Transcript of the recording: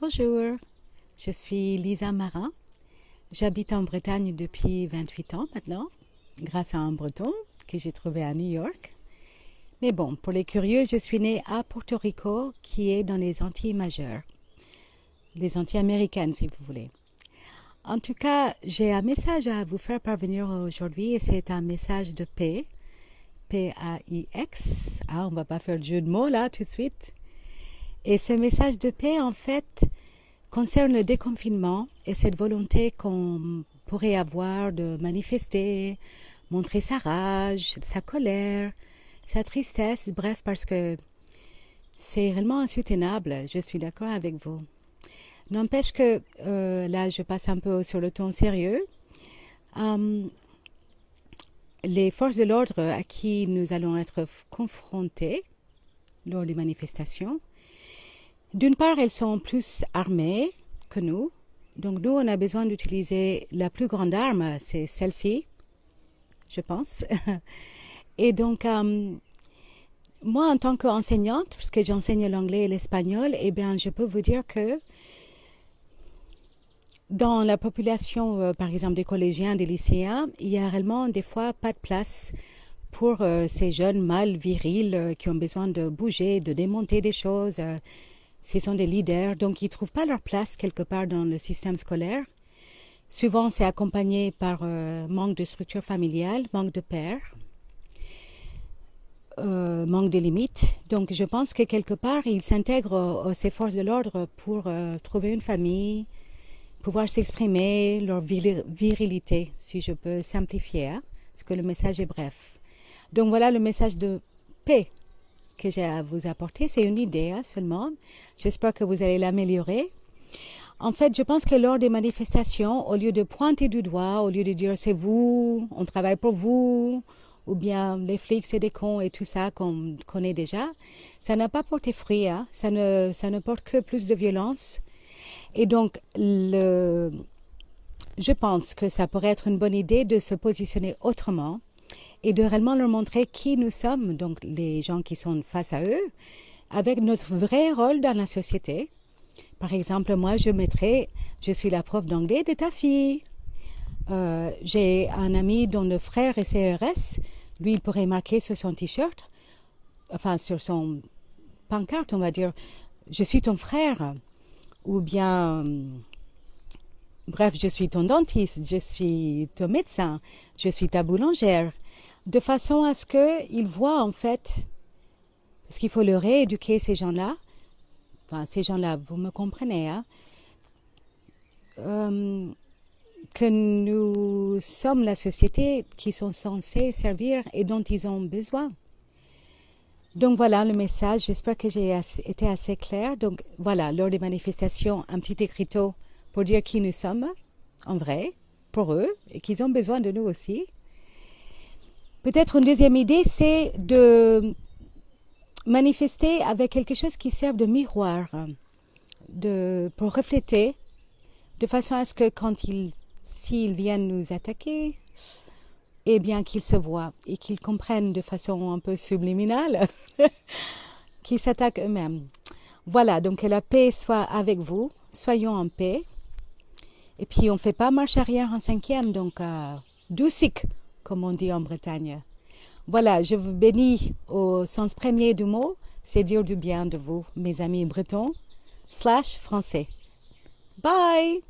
Bonjour, je suis Lisa Marin. J'habite en Bretagne depuis 28 ans maintenant, grâce à un Breton que j'ai trouvé à New York. Mais bon, pour les curieux, je suis née à Porto Rico, qui est dans les Antilles majeures, les Antilles américaines si vous voulez. En tout cas, j'ai un message à vous faire parvenir aujourd'hui et c'est un message de paix, P-A-I-X. Ah, on ne va pas faire le jeu de mots là tout de suite. Et ce message de paix, en fait, concerne le déconfinement et cette volonté qu'on pourrait avoir de manifester, montrer sa rage, sa colère, sa tristesse, bref, parce que c'est réellement insoutenable, je suis d'accord avec vous. N'empêche que, là, je passe un peu sur le ton sérieux. Les forces de l'ordre à qui nous allons être confrontés lors des manifestations, d'une part, elles sont plus armées que nous. Donc nous, on a besoin d'utiliser la plus grande arme, c'est celle-ci, je pense. Et donc, moi, en tant qu'enseignante, puisque j'enseigne l'anglais et l'espagnol, eh bien, je peux vous dire que dans la population, par exemple, des collégiens, des lycéens, il y a réellement des fois pas de place pour ces jeunes mâles virils qui ont besoin de bouger, de démonter des choses. Ce sont des leaders, donc ils ne trouvent pas leur place quelque part dans le système scolaire. Souvent, c'est accompagné par manque de structure familiale, manque de pères, manque de limites. Donc, je pense que quelque part, ils s'intègrent ces forces de l'ordre pour trouver une famille, pouvoir s'exprimer, leur virilité, si je peux simplifier, hein, parce que le message est bref. Donc, voilà le message de paix que j'ai à vous apporter. C'est une idée seulement. J'espère que vous allez l'améliorer. En fait, je pense que lors des manifestations, au lieu de pointer du doigt, au lieu de dire c'est vous, on travaille pour vous, ou bien les flics c'est des cons et tout ça qu'on connaît déjà, ça n'a pas porté fruit. Hein. Ça ne porte que plus de violence. Et donc, je pense que ça pourrait être une bonne idée de se positionner autrement et de réellement leur montrer qui nous sommes, donc les gens qui sont face à eux, avec notre vrai rôle dans la société. Par exemple, moi, je suis la prof d'anglais de ta fille. J'ai un ami dont le frère est CRS. Lui, il pourrait marquer sur son t-shirt, enfin sur son pancarte, on va dire, je suis ton frère. Ou bien, bref, je suis ton dentiste, je suis ton médecin, je suis ta boulangère. De façon à ce qu'ils voient en fait, parce qu'il faut le rééduquer ces gens-là, enfin ces gens-là, vous me comprenez, hein, que nous sommes la société qui sont censés servir et dont ils ont besoin. Donc voilà le message, j'espère que j'ai été assez claire. Donc voilà, lors des manifestations, un petit écriteau pour dire qui nous sommes, en vrai, pour eux, et qu'ils ont besoin de nous aussi. Peut-être une deuxième idée, c'est de manifester avec quelque chose qui serve de miroir, pour refléter, de façon à ce que s'ils viennent nous attaquer, eh bien qu'ils se voient et qu'ils comprennent de façon un peu subliminale qu'ils s'attaquent eux-mêmes. Voilà, donc que la paix soit avec vous, soyons en paix. Et puis on ne fait pas marche arrière en cinquième, donc doucic, comme on dit en Bretagne. Voilà, je vous bénis au sens premier du mot, c'est dire du bien de vous, mes amis bretons, /français. Bye!